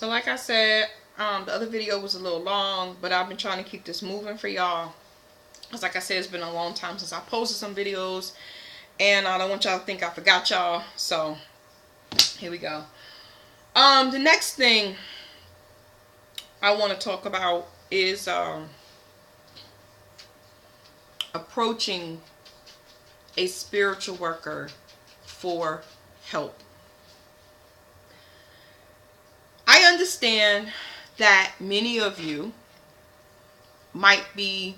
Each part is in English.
So like I said, the other video was a little long, but I've been trying to keep this moving for y'all. Because like I said, it's been a long time since I posted some videos. And I don't want y'all to think I forgot y'all. So, here we go. The next thing I want to talk about is approaching a spiritual worker for help. I understand that many of you might be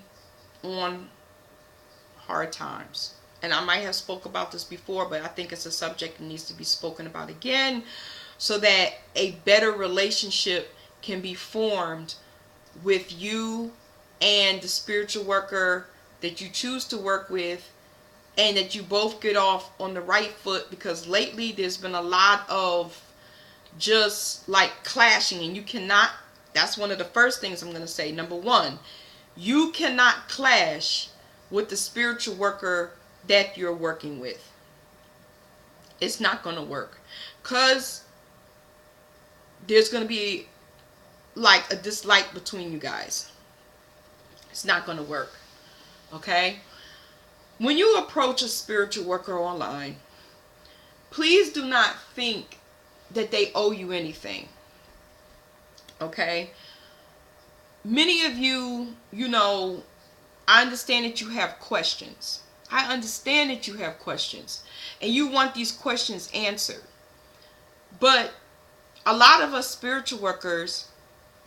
on hard times. And I might have spoke about this before, but I think it's a subject that needs to be spoken about again so that a better relationship can be formed with you and the spiritual worker that you choose to work with, and that you both get off on the right foot, because lately there's been a lot of just like clashing, and you cannot, that's one of the first things I'm going to say. Number one, you cannot clash with the spiritual worker that you're working with. It's not going to work, because there's going to be like a dislike between you guys. It's not going to work. Okay? When you approach a spiritual worker online, please do not think that they owe you anything. Okay? Many of you, I understand that you have questions. I understand that you have questions. And you want these questions answered. But a lot of us spiritual workers,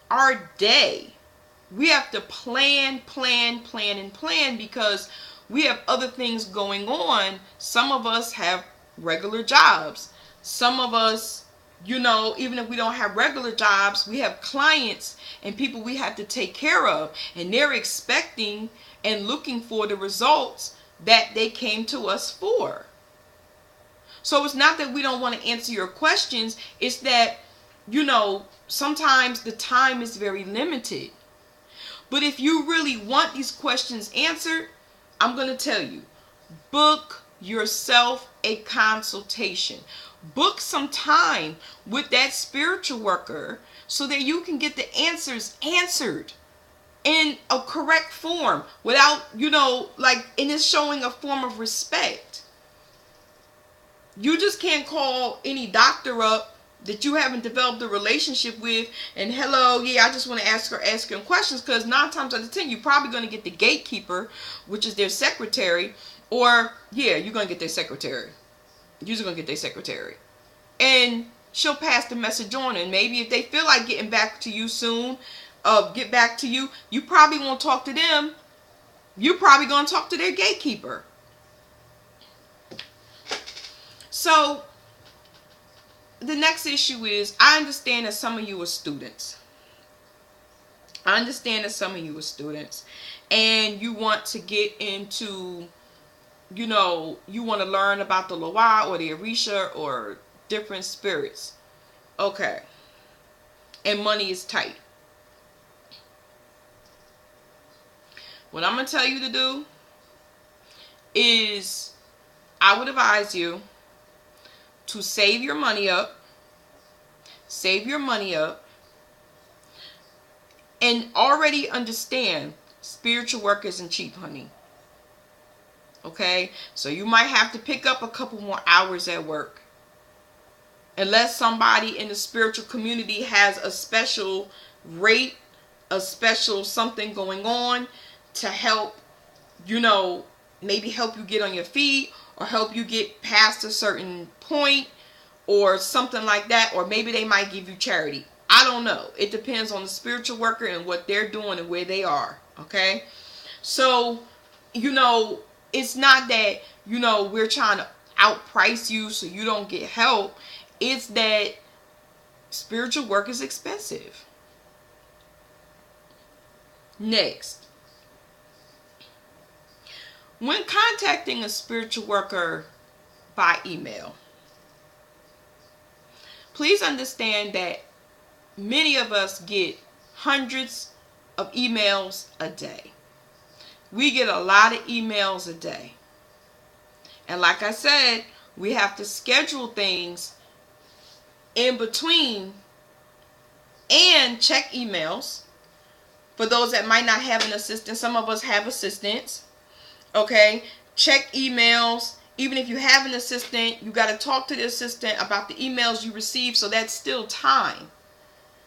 our day, we have to plan, because we have other things going on. Some of us have regular jobs. Some of us, even if we don't have regular jobs, we have clients and people we have to take care of. And they're expecting and looking for the results that they came to us for. So it's not that we don't want to answer your questions. It's that, sometimes the time is very limited. But if you really want these questions answered, I'm going to tell you, book yourself a consultation. Book some time with that spiritual worker so that you can get the answers answered in a correct form without, and it's showing a form of respect. You just can't call any doctor up that you haven't developed a relationship with and hello, yeah, I just want to ask him questions, because 9 times out of 10 you're probably going to get the gatekeeper, which is their secretary, or you're going to get their secretary. You're just going to get their secretary, and she'll pass the message on. And maybe if they feel like getting back to you soon, get back to you, you probably won't talk to them. You're probably going to talk to their gatekeeper. So the next issue is, I understand that some of you are students. And you want to get into, you want to learn about the Loa or the Orisha or different spirits. Okay. And money is tight. What I'm going to tell you to do is, I would advise you to save your money up. And already understand spiritual work isn't cheap, honey. Okay? So you might have to pick up a couple more hours at work. Unless somebody in the spiritual community has a special rate, a special something going on to help, maybe help you get on your feet, or help you get past a certain point, or something like that. Or maybe they might give you charity. I don't know. It depends on the spiritual worker and what they're doing and where they are. Okay? So, it's not that, we're trying to outprice you so you don't get help. It's that spiritual work is expensive. Next. When contacting a spiritual worker by email, please understand that many of us get hundreds of emails a day. We get a lot of emails a day. And like I said, we have to schedule things in between And check emails. For those that might not have an assistant, some of us have assistants. Okay, check emails. Even if you have an assistant, you got to talk to the assistant about the emails you receive. So that's still time.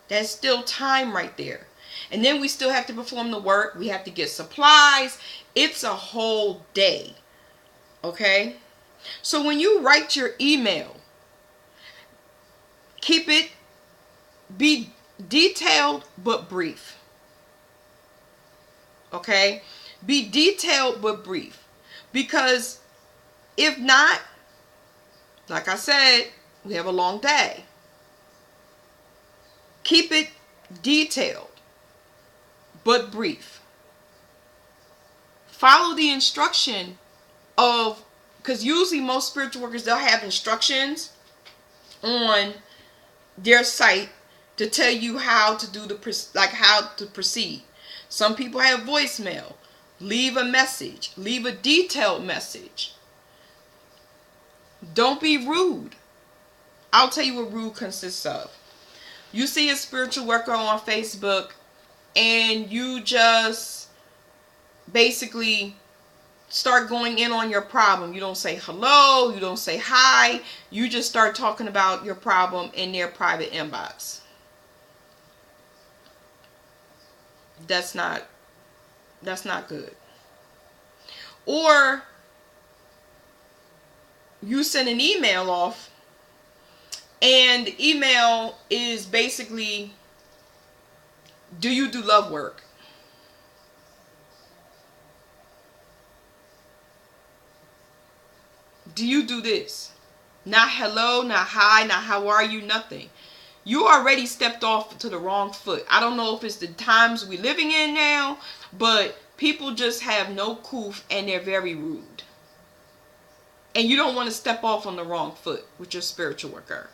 That's still time right there. And then we still have to perform the work. We have to get supplies. It's a whole day. Okay? So when you write your email, be detailed but brief. Okay? Be detailed but brief. Because if not, like I said, we have a long day. Keep it detailed but brief. Follow the instruction of, because usually most spiritual workers, they'll have instructions on their site to tell you how to do how to proceed. Some people have voicemail. Leave a message. Leave a detailed message. Don't be rude. I'll tell you what rude consists of. You see a spiritual worker on Facebook and you just basically start going in on your problem. You don't say hello. You don't say hi. You just start talking about your problem in their private inbox. That's not good. Or you send an email off and the email is basically, do you do love work? Do you do this? Not hello, not hi, not how are you, nothing. You already stepped off to the wrong foot. I don't know if it's the times we're living in now, but people just have no coof and they're very rude. And you don't want to step off on the wrong foot with your spiritual worker.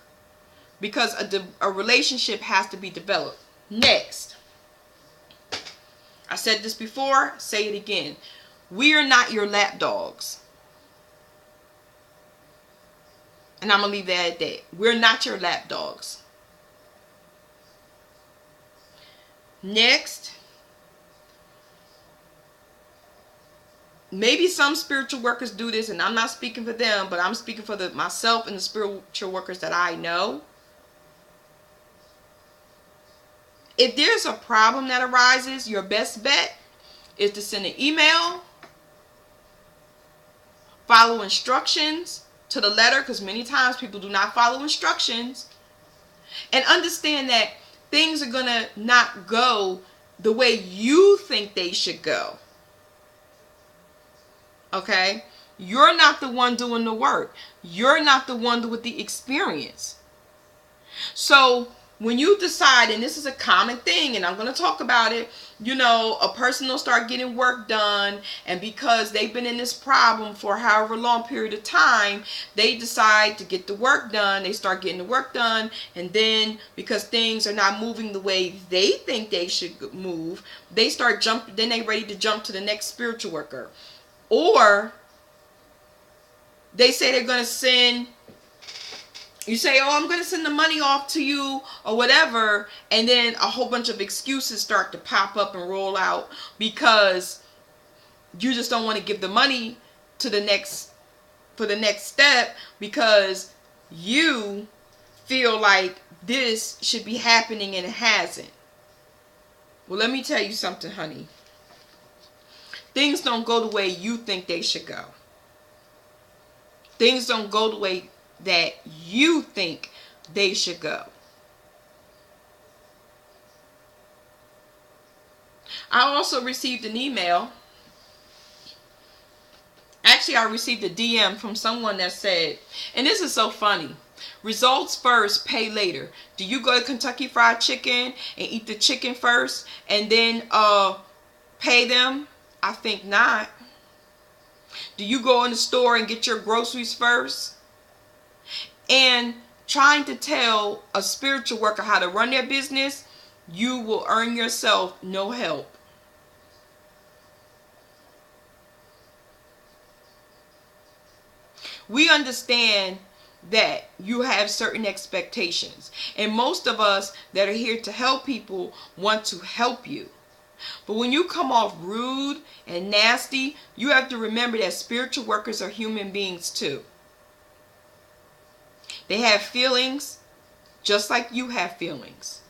Because a relationship has to be developed. Next. I said this before, say it again. We are not your lap dogs. And I'm going to leave that at that. We're not your lap dogs. Next. Maybe some spiritual workers do this, and I'm not speaking for them, but I'm speaking for myself and the spiritual workers that I know. If there's a problem that arises, your best bet is to send an email, follow instructions to the letter, because many times people do not follow instructions, and understand that things are going to not go the way you think they should go. Okay? You're not the one doing the work. You're not the one with the experience. So when you decide, and this is a common thing, and I'm going to talk about it, a person will start getting work done, and because they've been in this problem for however long period of time, they decide to get the work done. They start getting the work done, and then because things are not moving the way they think they should move, they start then they're ready to jump to the next spiritual worker. Or they say they're going to send, you say, oh, I'm going to send the money off to you or whatever. And then a whole bunch of excuses start to pop up and roll out because you just don't want to give the money to for the next step because you feel like this should be happening and it hasn't. Well, let me tell you something, honey. Things don't go the way you think they should go. Things don't go the way that you think they should go. I also received an email. Actually, I received a DM from someone that said, and this is so funny, results first, pay later. Do you go to Kentucky Fried Chicken and eat the chicken first and then pay them? I think not. Do you go in the store and get your groceries first? And trying to tell a spiritual worker how to run their business, you will earn yourself no help. We understand that you have certain expectations. And most of us that are here to help people want to help you. But when you come off rude and nasty, you have to remember that spiritual workers are human beings too. They have feelings just like you have feelings.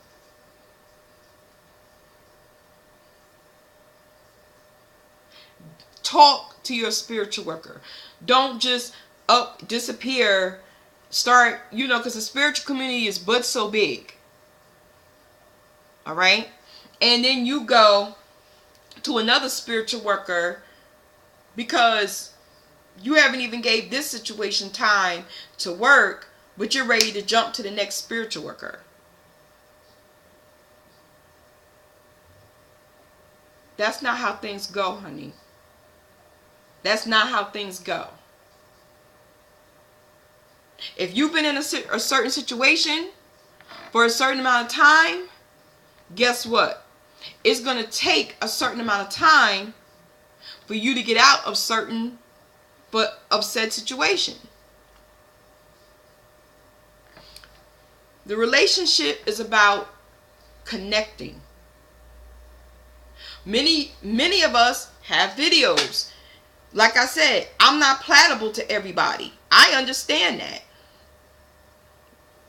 Talk to your spiritual worker. Don't just disappear, start, because the spiritual community is but so big. All right? And then you go to another spiritual worker because you haven't even gave this situation time to work, but you're ready to jump to the next spiritual worker. That's not how things go, honey. That's not how things go. If you've been in a certain situation for a certain amount of time, guess what? It's going to take a certain amount of time for you to get out of said situation. The relationship is about connecting. Many of us have videos. Like I said, I'm not palatable to everybody. I understand that.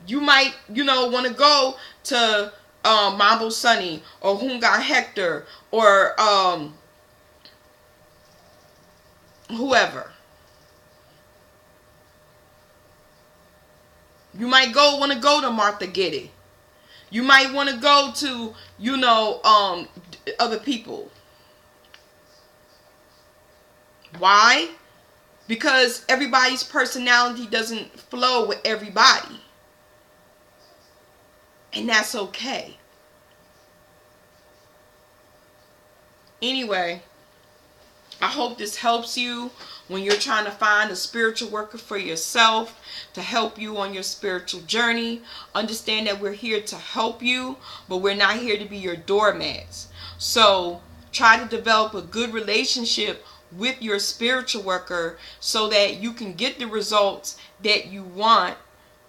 You might, want to go to MamboSandy or Hungar Hector or whoever. You might want to go to Martha Getty. You might want to go to, other people. Why? Because everybody's personality doesn't flow with everybody. And that's okay. Anyway, I hope this helps you when you're trying to find a spiritual worker for yourself to help you on your spiritual journey. Understand that we're here to help you, but we're not here to be your doormats. So try to develop a good relationship with your spiritual worker so that you can get the results that you want,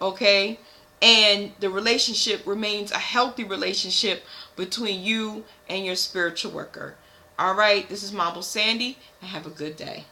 okay? And the relationship remains a healthy relationship between you and your spiritual worker. All right, this is MamboSandy, and have a good day.